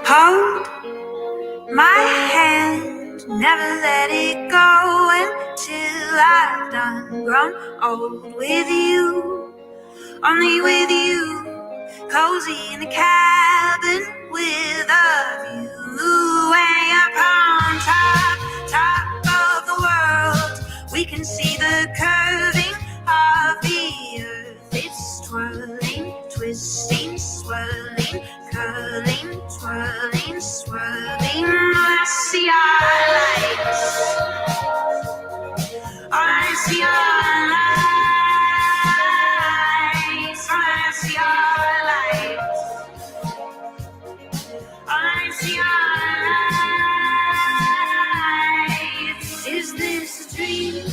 Hold my hand, never let it go until I've done grown old with you, only with you, cozy in a cabin with a view, way up on top of the world. We can see the curving of the earth. It's twirling, twisting, swirling, curling, twirling, swirling. I see our lights see our lights, all I see are lights, all I see are lights. Is this a dream?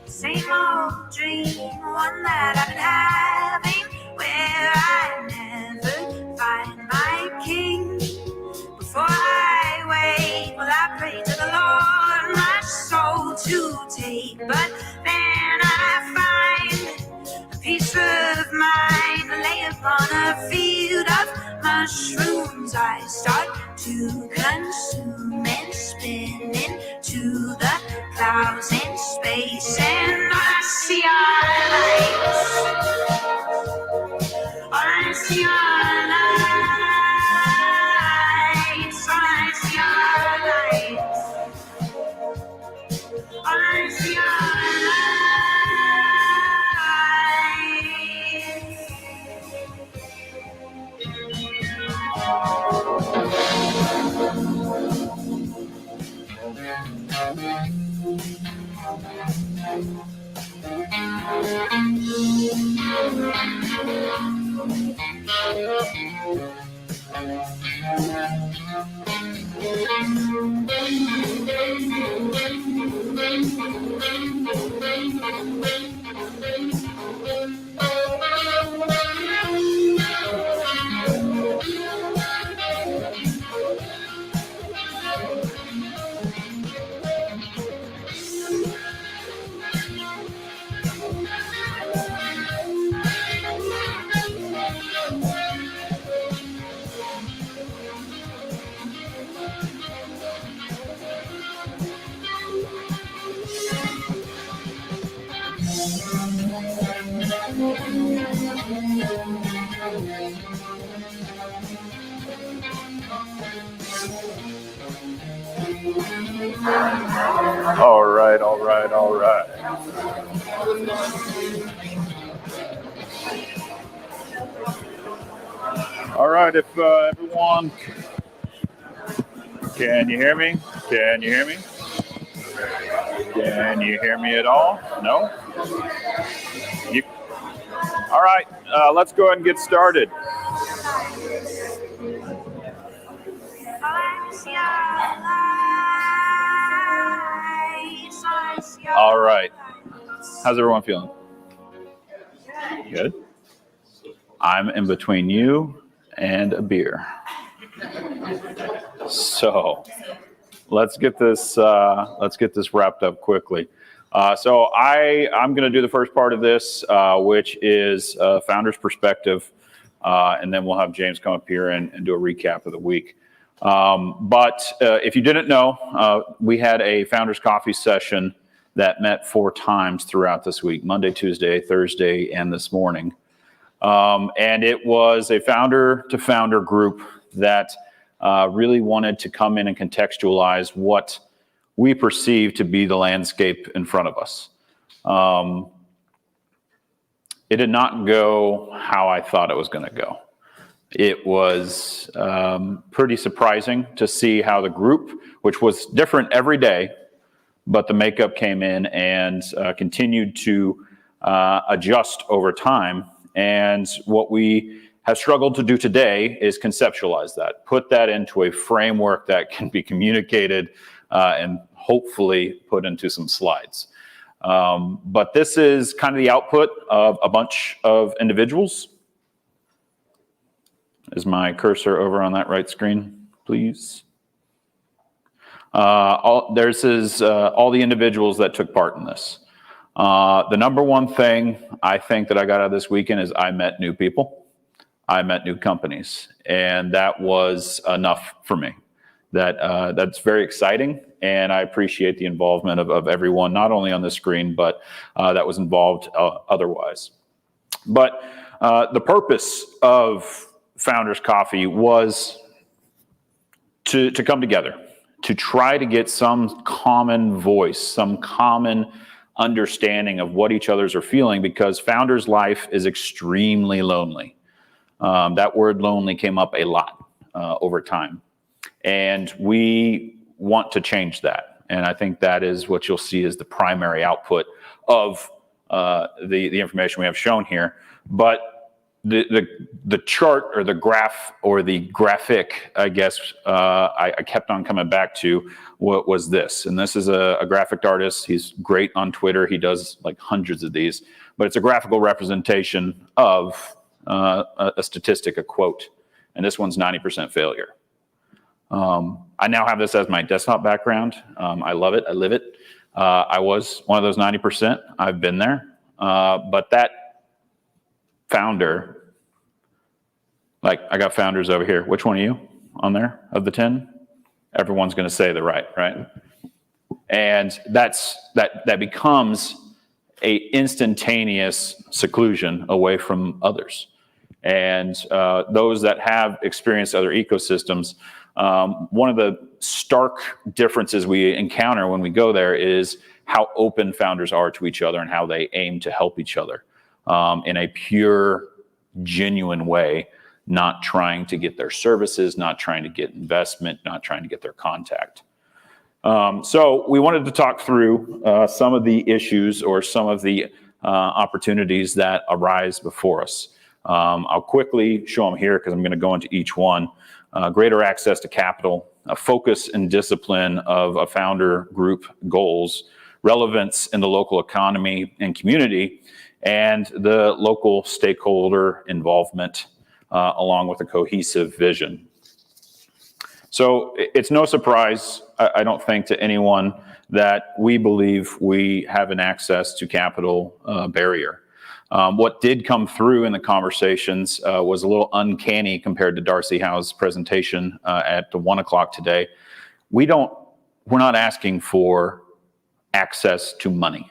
Same old dream, one that I've been having, where I never find my king. Before I wake, well, I pray to the Lord my soul to take, but then I find a peace of mind, lay upon a field of mushrooms. I start to consume and spin into the clouds in space, and I see our lights, all I see are lights, all I see are lights, all I see are All right, all right, all right. All right, if everyone, can you hear me? Can you hear me? Can you hear me at all? No? All right, let's go ahead and get started. All right. How's everyone feeling? Good. I'm in between you and a beer. So let's get this wrapped up quickly. So I'm going to do the first part of this, which is founder's perspective, and then we'll have James come up here and do a recap of the week. But if you didn't know, we had a founders coffee session that met 4 times throughout this week: Monday, Tuesday, Thursday, and this morning. And it was a founder-to-founder group that really wanted to come in and contextualize what we perceive to be the landscape in front of us. It did not go how I thought it was going to go. It was pretty surprising to see how the group, which was different every day, but the makeup came in and continued to adjust over time. And what we have struggled to do today is conceptualize that, put that into a framework that can be communicated and hopefully put into some slides. But this is kind of the output of a bunch of individuals. Is my cursor over on that right screen, please? All the individuals that took part in this. The number one thing I think that I got out of this weekend is I met new people. I met new companies, and that was enough for me. That's very exciting, and I appreciate the involvement of everyone, not only on the screen, but that was involved otherwise. But the purpose of Founders Coffee was to come together, to try to get some common voice, some common understanding of what each others are feeling, because founders' life is extremely lonely. That word lonely came up a lot over time. And we want to change that. And I think that is what you'll see as the primary output of the information we have shown here. But the chart or the graph or the graphic, I guess, I kept on coming back to what was this. And this is a graphic artist. He's great on Twitter. He does like hundreds of these. But it's a graphical representation of a statistic, a quote. And this one's 90% failure. I now have this as my desktop background. I love it. I live it. I was one of those 90%. I've been there. But that founder, like I got founders over here. Which one are you on there of the 10? Everyone's going to say the right? And that becomes a instantaneous seclusion away from others. And those that have experienced other ecosystems, one of the stark differences we encounter when we go there is how open founders are to each other and how they aim to help each other in a pure, genuine way, not trying to get their services, not trying to get investment, not trying to get their contact. So we wanted to talk through some of the issues or some of the opportunities that arise before us. I'll quickly show them here because I'm going to go into each one. Greater access to capital, a focus and discipline of a founder group goals, relevance in the local economy and community, and the local stakeholder involvement, along with a cohesive vision. So it's no surprise, I don't think, to anyone that we believe we have an access to capital barrier. What did come through in the conversations was a little uncanny compared to Darcy Howe's presentation at the 1 o'clock today. We're not asking for access to money.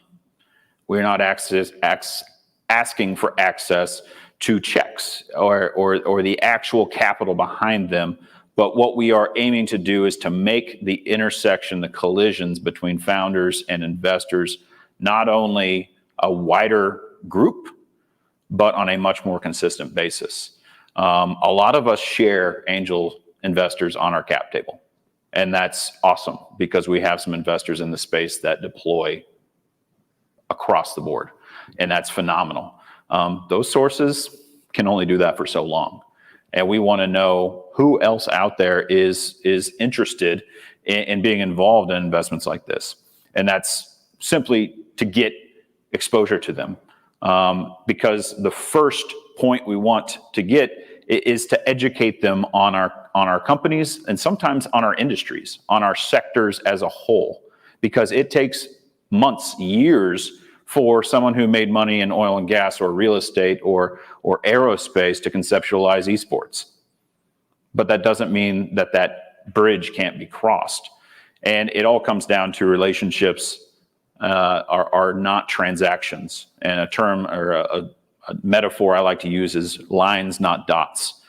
We're not asking for access to checks or the actual capital behind them. But what we are aiming to do is to make the intersection, the collisions between founders and investors, not only a wider group, but on a much more consistent basis. A lot of us share angel investors on our cap table. And that's awesome because we have some investors in the space that deploy across the board. And that's phenomenal. Those sources can only do that for so long. And we want to know who else out there is interested in being involved in investments like this. And that's simply to get exposure to them. Because the first point we want to get is to educate them on our companies and sometimes on our industries, on our sectors as a whole. Because it takes months, years for someone who made money in oil and gas or real estate or aerospace to conceptualize esports. But that doesn't mean that bridge can't be crossed. And it all comes down to relationships are not transactions. And a term or a metaphor I like to use is lines, not dots.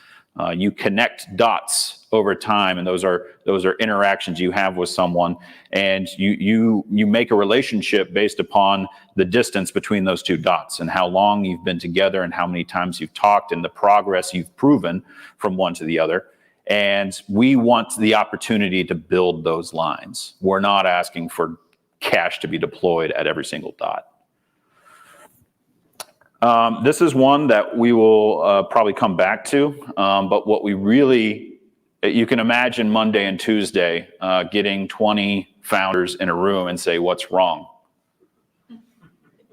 You connect dots over time, and those are interactions you have with someone, and you make a relationship based upon the distance between those two dots and how long you've been together and how many times you've talked and the progress you've proven from one to the other. And we want the opportunity to build those lines. We're not asking for cash to be deployed at every single dot. This is one that we will probably come back to, but what we really, you can imagine Monday and Tuesday getting 20 founders in a room and say, what's wrong?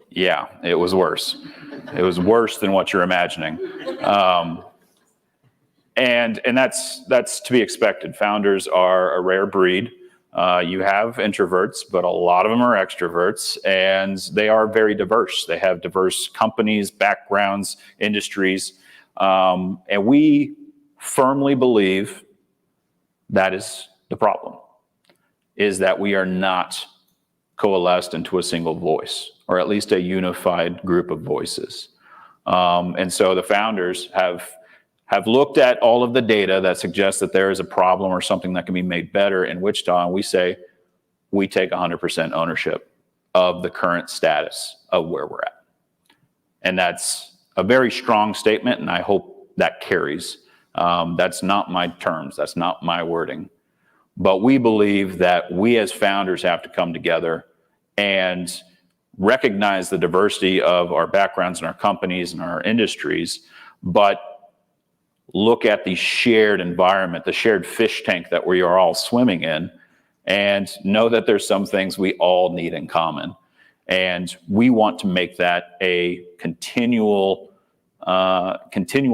Yeah, it was worse. It was worse than what you're imagining. And that's to be expected. Founders are a rare breed. You have introverts, but a lot of them are extroverts, and they are very diverse. They have diverse companies, backgrounds, industries, and we firmly believe that is the problem, is that we are not coalesced into a single voice, or at least a unified group of voices. And so the founders have looked at all of the data that suggests that there is a problem or something that can be made better in Wichita, and we say we take 100% ownership of the current status of where we're at. And that's a very strong statement, and I hope that carries. That's not my terms. That's not my wording. But we believe that we as founders have to come together and recognize the diversity of our backgrounds and our companies and our industries, but look at the shared environment, the shared fish tank that we are all swimming in, and know that there's some things we all need in common. And we want to make that a continual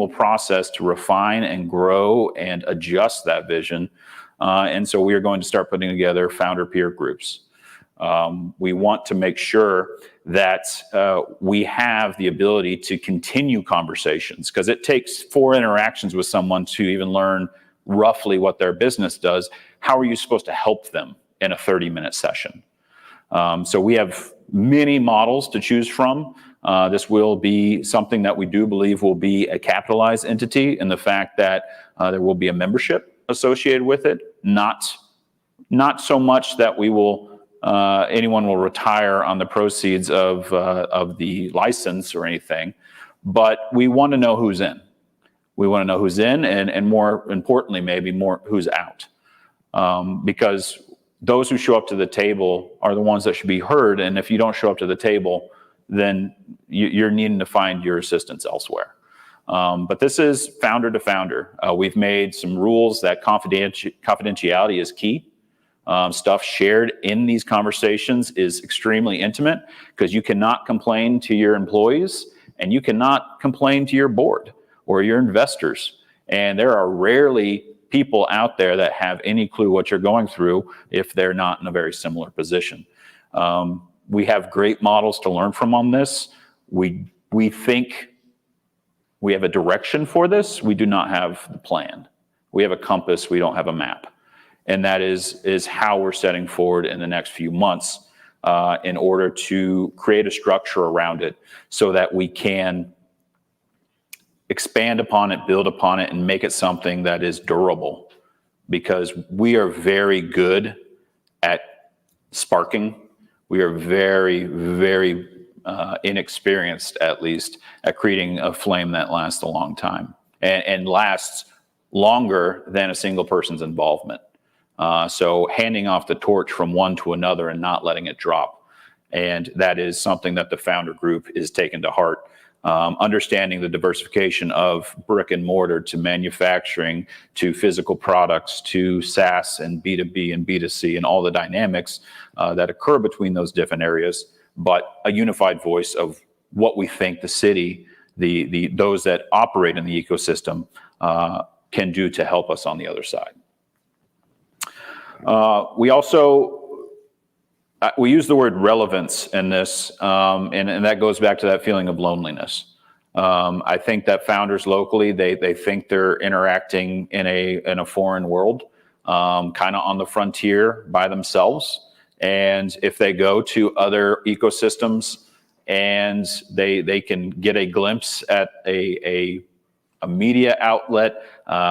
process to refine and grow and adjust that vision. And so we are going to start putting together founder peer groups. We want to make sure that we have the ability to continue conversations, because it takes 4 interactions with someone to even learn roughly what their business does. How are you supposed to help them in a 30-minute session? So we have many models to choose from. This will be something that we do believe will be a capitalized entity in the fact that there will be a membership associated with it. Not so much that we will anyone will retire on the proceeds of the license or anything, but we want to know who's in. We want to know who's in, and more importantly, maybe more who's out, because those who show up to the table are the ones that should be heard. And if you don't show up to the table, then you're needing to find your assistance elsewhere. But this is founder to founder. We've made some rules that confidentiality is key. Stuff shared in these conversations is extremely intimate, because you cannot complain to your employees and you cannot complain to your board or your investors. And there are rarely people out there that have any clue what you're going through if they're not in a very similar position. We have great models to learn from on this. We think we have a direction for this. We do not have the plan. We have a compass. We don't have a map. And that is how we're setting forward in the next few months in order to create a structure around it so that we can expand upon it, build upon it, and make it something that is durable. Because we are very good at sparking. We are very, very inexperienced, at least, at creating a flame that lasts a long time and lasts longer than a single person's involvement. So handing off the torch from one to another and not letting it drop. And that is something that the founder group is taking to heart. Understanding the diversification of brick and mortar to manufacturing to physical products to SaaS and B2B and B2C and all the dynamics that occur between those different areas, but a unified voice of what we think the city, those that operate in the ecosystem can do to help us on the other side. We also we use the word relevance in this, and that goes back to that feeling of loneliness. I think that founders locally, they think they're interacting in a foreign world, kind of on the frontier by themselves. And if they go to other ecosystems and they can get a glimpse at a media outlet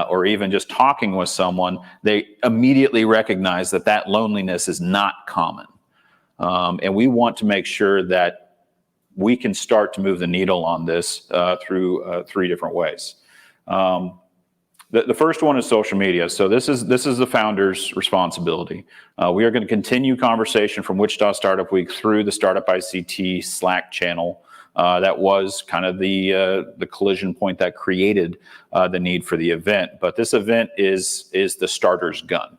or even just talking with someone, they immediately recognize that loneliness is not common. And we want to make sure that we can start to move the needle on this through 3 different ways. The first one is social media. So this is the founder's responsibility. We are going to continue conversation from Wichita Startup Week through the Startup ICT Slack channel. That was kind of the collision point that created the need for the event. But this event is the starter's gun.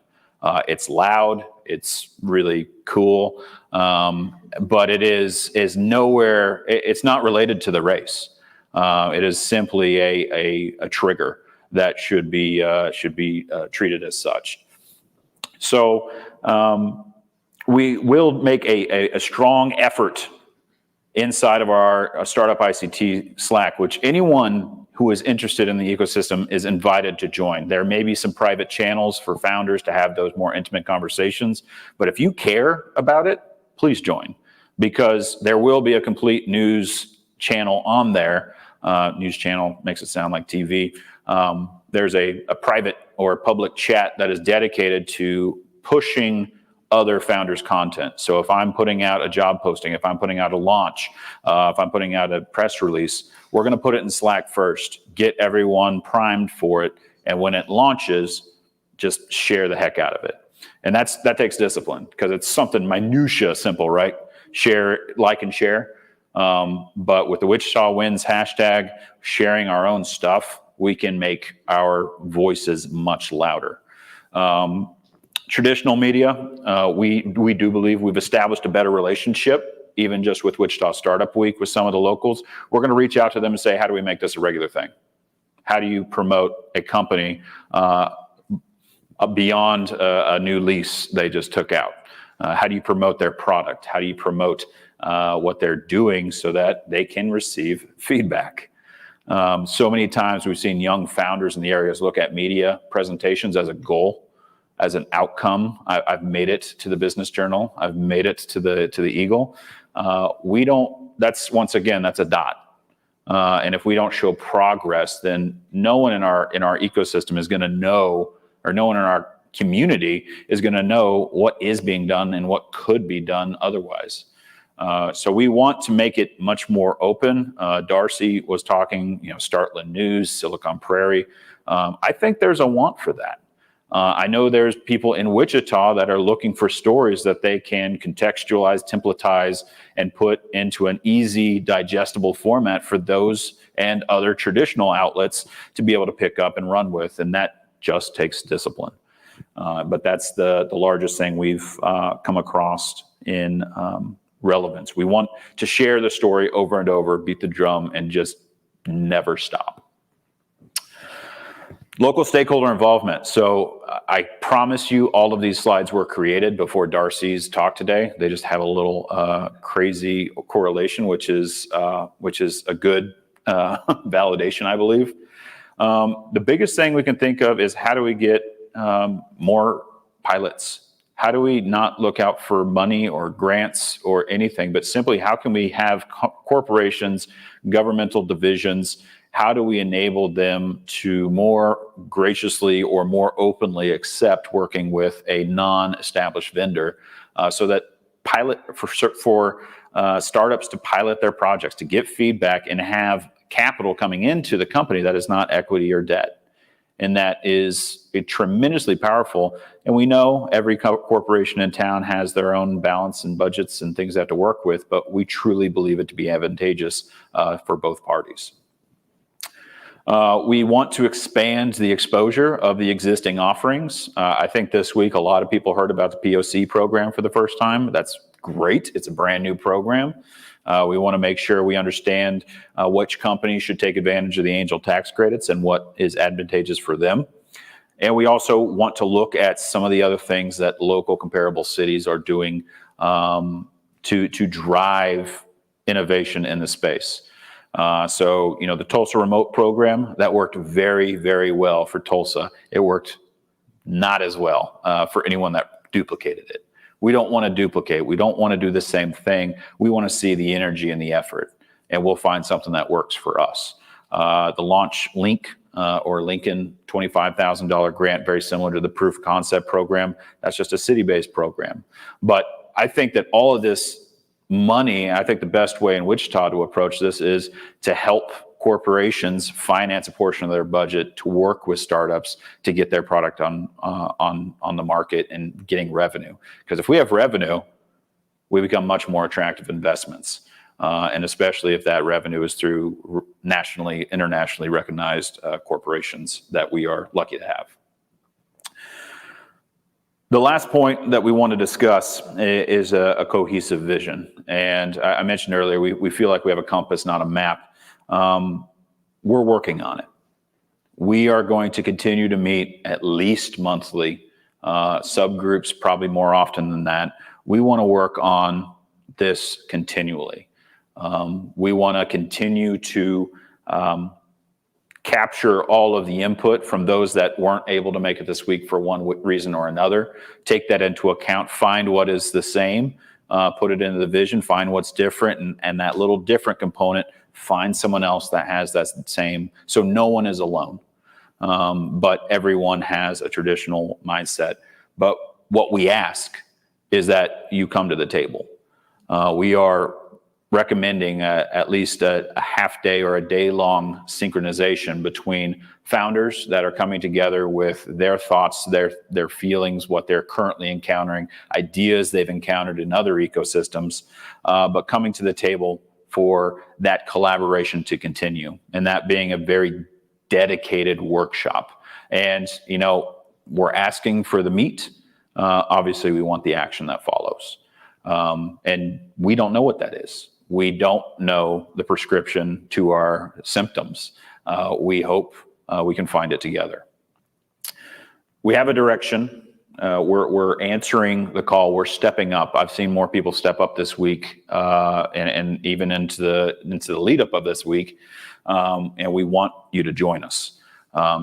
It's loud. It's really cool. But it is nowhere. It's not related to the race. It is simply a trigger that should be treated as such. So we will make a strong effort inside of our Startup ICT Slack, which anyone who is interested in the ecosystem is invited to join. There may be some private channels for founders to have those more intimate conversations, but if you care about it, please join, because there will be a complete news channel on there. News channel makes it sound like TV. There's a private or public chat that is dedicated to pushing other founders' content. So if I'm putting out a job posting, if I'm putting out a launch, if I'm putting out a press release, we're going to put it in Slack first, get everyone primed for it, and when it launches, just share the heck out of it. And that takes discipline, because it's something minutia simple, right? Share, like, and share. But with the Wichita Wins hashtag, sharing our own stuff, we can make our voices much louder. Traditional media, we do believe we've established a better relationship, even just with Wichita Startup Week with some of the locals. We're going to reach out to them and say, how do we make this a regular thing? How do you promote a company beyond a new lease they just took out? How do you promote their product? How do you promote what they're doing so that they can receive feedback? So many times we've seen young founders in the areas look at media presentations as a goal, as an outcome. I've made it to the Business Journal. I've made it to the Eagle. We don't. That's, once again, that's a dot. And if we don't show progress, then no one in our ecosystem is going to know, or no one in our community is going to know what is being done and what could be done otherwise. So we want to make it much more open. Darcy was talking, Startland News, Silicon Prairie. I think there's a want for that. I know there's people in Wichita that are looking for stories that they can contextualize, templatize, and put into an easy, digestible format for those and other traditional outlets to be able to pick up and run with, and that just takes discipline. But that's the largest thing we've come across in relevance. We want to share the story over and over, beat the drum, and just never stop. Local stakeholder involvement. So I promise you all of these slides were created before Darcy's talk today. They just have a little crazy correlation, which is a good validation, I believe. The biggest thing we can think of is, how do we get more pilots? How do we not look out for money or grants or anything, but simply how can we have corporations, governmental divisions, how do we enable them to more graciously or more openly accept working with a non-established vendor, so that for startups to pilot their projects, to get feedback and have capital coming into the company that is not equity or debt. And that is tremendously powerful. And we know every corporation in town has their own balance and budgets and things they have to work with, but we truly believe it to be advantageous for both parties. We want to expand the exposure of the existing offerings. I think this week a lot of people heard about the POC program for the first time. That's great. It's a brand new program. We want to make sure we understand which companies should take advantage of the angel tax credits and what is advantageous for them. And we also want to look at some of the other things that local comparable cities are doing to drive innovation in the space. So, the Tulsa Remote Program, that worked very, very well for Tulsa. It worked not as well for anyone that duplicated it. We don't want to duplicate. We don't want to do the same thing. We want to see the energy and the effort, and we'll find something that works for us. The Launch Link or Lincoln $25,000 grant, very similar to the Proof Concept program. That's just a city-based program. But I think that all of this money, I think the best way in Wichita to approach this is to help corporations finance a portion of their budget to work with startups to get their product on the market and getting revenue. Because if we have revenue, we become much more attractive investments. And especially if that revenue is through nationally, internationally recognized corporations that we are lucky to have. The last point that we want to discuss is a cohesive vision. And I mentioned earlier, we feel like we have a compass, not a map. We're working on it. We are going to continue to meet at least monthly, subgroups probably more often than that. We want to work on this continually. We want to continue to capture all of the input from those that weren't able to make it this week for one reason or another, take that into account, find what is the same, put it into the vision, find what's different, and that little different component, find someone else that has that same, so no one is alone. But everyone has a traditional mindset. But what we ask is that you come to the table. We are recommending at least a half day or a day long synchronization between founders that are coming together with their thoughts, their feelings, what they're currently encountering, ideas they've encountered in other ecosystems, but coming to the table for that collaboration to continue, and that being a very dedicated workshop. And, we're asking for the meat. Obviously, we want the action that follows. And we don't know what that is. We don't know the prescription to our symptoms. We hope we can find it together. We have a direction. We're answering the call. We're stepping up. I've seen more people step up this week, and even into the lead up of this week. And we want you to join us.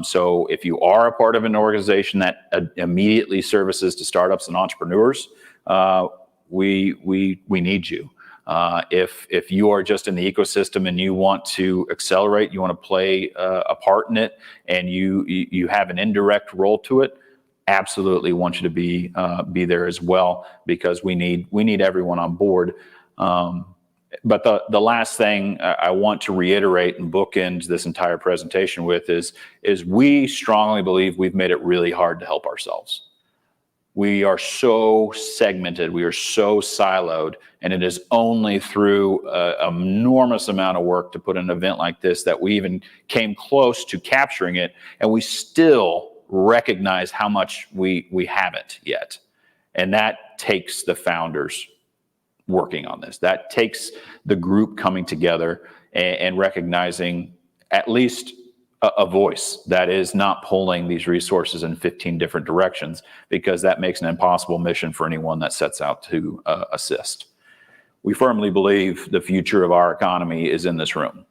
So if you are a part of an organization that immediately services to startups and entrepreneurs, we need you. If you are just in the ecosystem and you want to accelerate, you want to play a part in it, and you have an indirect role to it, absolutely want you to be there as well, because we need everyone on board. But the last thing I want to reiterate and bookend this entire presentation with is we strongly believe we've made it really hard to help ourselves. We are so segmented, we are so siloed, and it is only through an enormous amount of work to put an event like this that we even came close to capturing it, and we still recognize how much we haven't yet. And that takes the founders working on this. That takes the group coming together and recognizing at least a voice that is not pulling these resources in 15 different directions, because that makes an impossible mission for anyone that sets out to assist. We firmly believe the future of our economy is in this room.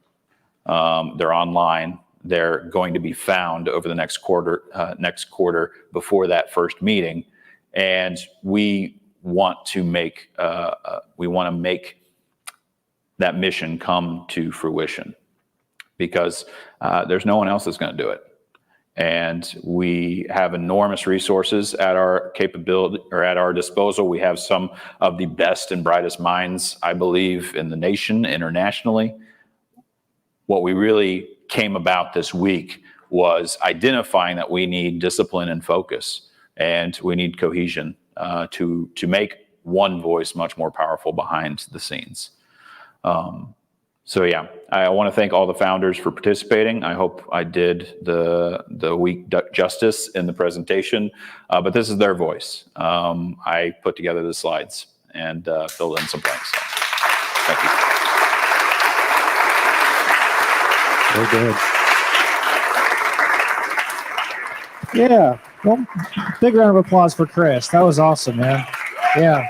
They're online. They're going to be found over the next quarter before that first meeting, and we want to make that mission come to fruition, because there's no one else that's going to do it. And we have enormous resources at our capability or at our disposal. We have some of the best and brightest minds, I believe, in the nation, internationally. What we really came about this week was identifying that we need discipline and focus, and we need cohesion to make one voice much more powerful behind the scenes. So yeah, I want to thank all the founders for participating. I hope I did the week justice in the presentation, but this is their voice. I put together the slides and filled in some blanks. So, thank you. Very good. Yeah, well, big round of applause for Chris. That was awesome, man. Yeah.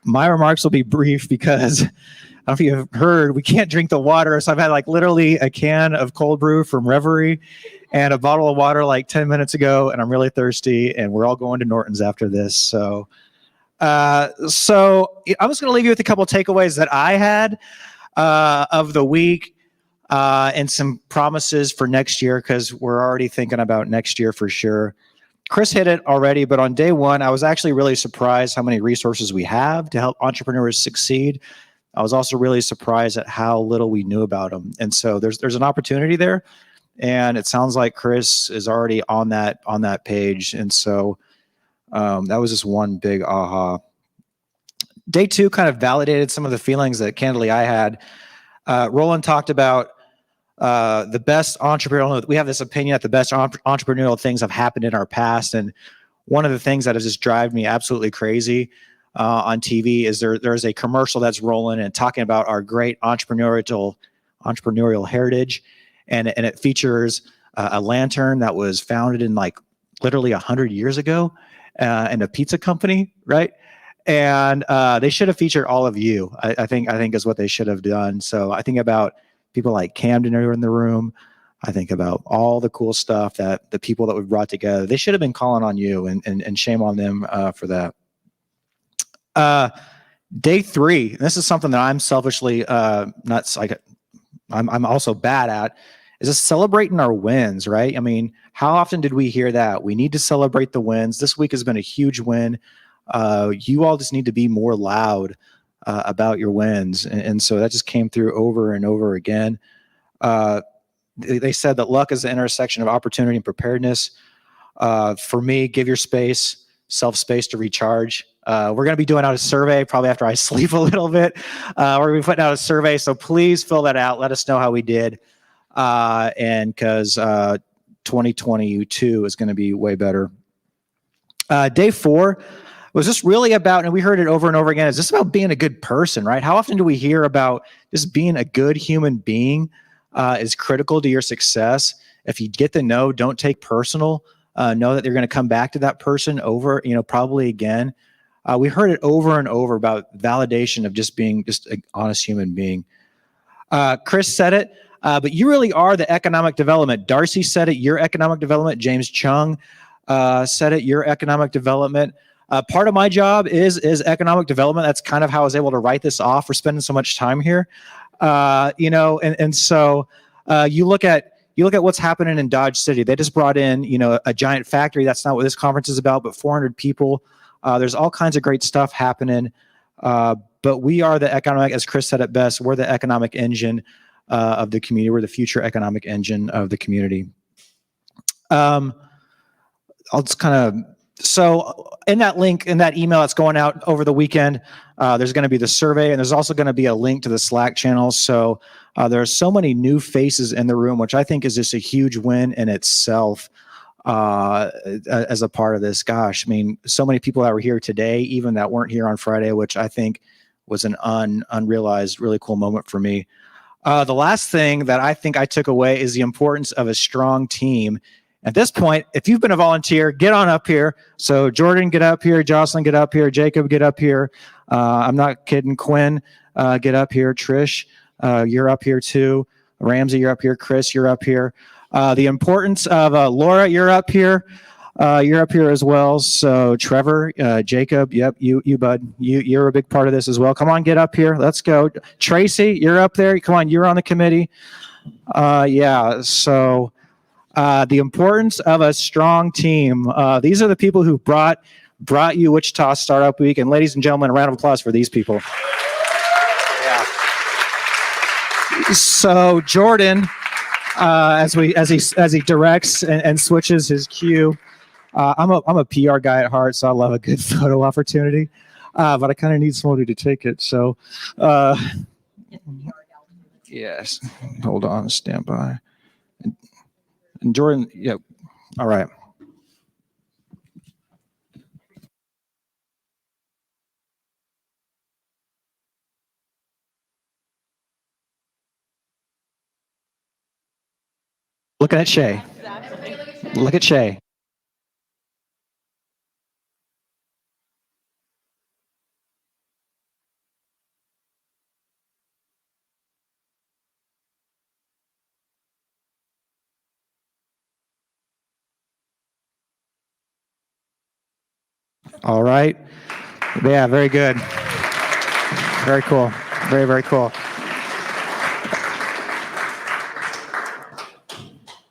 My remarks will be brief because I don't know if you've heard, we can't drink the water. So I've had like literally a can of cold brew from Reverie and a bottle of water like 10 minutes ago, and I'm really thirsty, and we're all going to Norton's after this. So I'm just going to leave you with a couple of takeaways that I had of the week and some promises for next year, because we're already thinking about next year for sure. Chris hit it already, but on day one, I was actually really surprised how many resources we have to help entrepreneurs succeed. I was also really surprised at how little we knew about them. And so there's an opportunity there, and it sounds like Chris is already on that page. And so that was just one big aha. Day two kind of validated some of the feelings that candidly I had. Roland talked about the best entrepreneurial, we have this opinion that the best entrepreneurial things have happened in our past. And one of the things that has just driven me absolutely crazy on TV is there's a commercial that's rolling and talking about our great entrepreneurial heritage. And it features a lantern that was founded in like literally 100 years ago and a pizza company, right? And they should have featured all of you. I think is what they should have done. So I think about people like Camden are in the room. I think about all the cool stuff that the people that we brought together, they should have been calling on you, and shame on them for that. Day three, and this is something that I'm selfishly I'm also bad at, is just celebrating our wins, right? I mean, how often did we hear that? We need to celebrate the wins. This week has been a huge win. You all just need to be more loud about your wins. And so that just came through over and over again. They said that luck is the intersection of opportunity and preparedness. For me, give your self-space to recharge. We're going to be doing out a survey probably after I sleep a little bit. We're going to be putting out a survey, so please fill that out. Let us know how we did. And because 2022 is going to be way better. Day 4 was just really about, and we heard it over and over again, it's just about being a good person, right? How often do we hear about just being a good human being is critical to your success? If you get the no, don't take personal. Know that you're going to come back to that person over, probably again. We heard it over and over about validation of just being just an honest human being. Chris said it, but you really are the economic development. Darcy said it, your economic development. James Chung said it, your economic development. Part of my job is economic development. That's kind of how I was able to write this off for spending so much time here. So you look at what's happening in Dodge City. They just brought in, a giant factory. That's not what this conference is about, but 400 people. There's all kinds of great stuff happening. But we are the economic, as Chris said it best, we're the economic engine of the community. We're the future economic engine of the community. I'll just so in that link, in that email that's going out over the weekend, there's going to be the survey, and there's also going to be a link to the Slack channel. So there are so many new faces in the room, which I think is just a huge win in itself as a part of this. Gosh, I mean, so many people that were here today, even that weren't here on Friday, which I think was an unrealized, really cool moment for me. The last thing that I think I took away is the importance of a strong team. At this point, if you've been a volunteer, get on up here. So Jordan, get up here. Jocelyn, get up here. Jacob, get up here. I'm not kidding. Quinn, get up here. Trish, you're up here too. Ramsey, you're up here. Chris, you're up here. The importance of Laura, you're up here. You're up here as well. So Trevor, Jacob, yep, you bud, you're a big part of this as well. Come on, get up here. Let's go. Tracy, you're up there. Come on, you're on the committee. Yeah. So. The importance of a strong team. These are the people who brought you Wichita Startup Week. And ladies and gentlemen, a round of applause for these people. Yeah. So Jordan, as he directs and switches his cue, I'm a PR guy at heart, so I love a good photo opportunity, but I kind of need somebody to take it. So, yes, hold on, stand by. And Jordan, yeah, all right. Looking at Shay. Look at Shay. All right. Yeah, very good. Very cool. Very, very cool.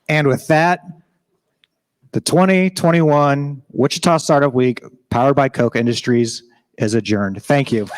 And with that, the 2021 Wichita Startup Week, powered by Coke Industries, is adjourned. Thank you.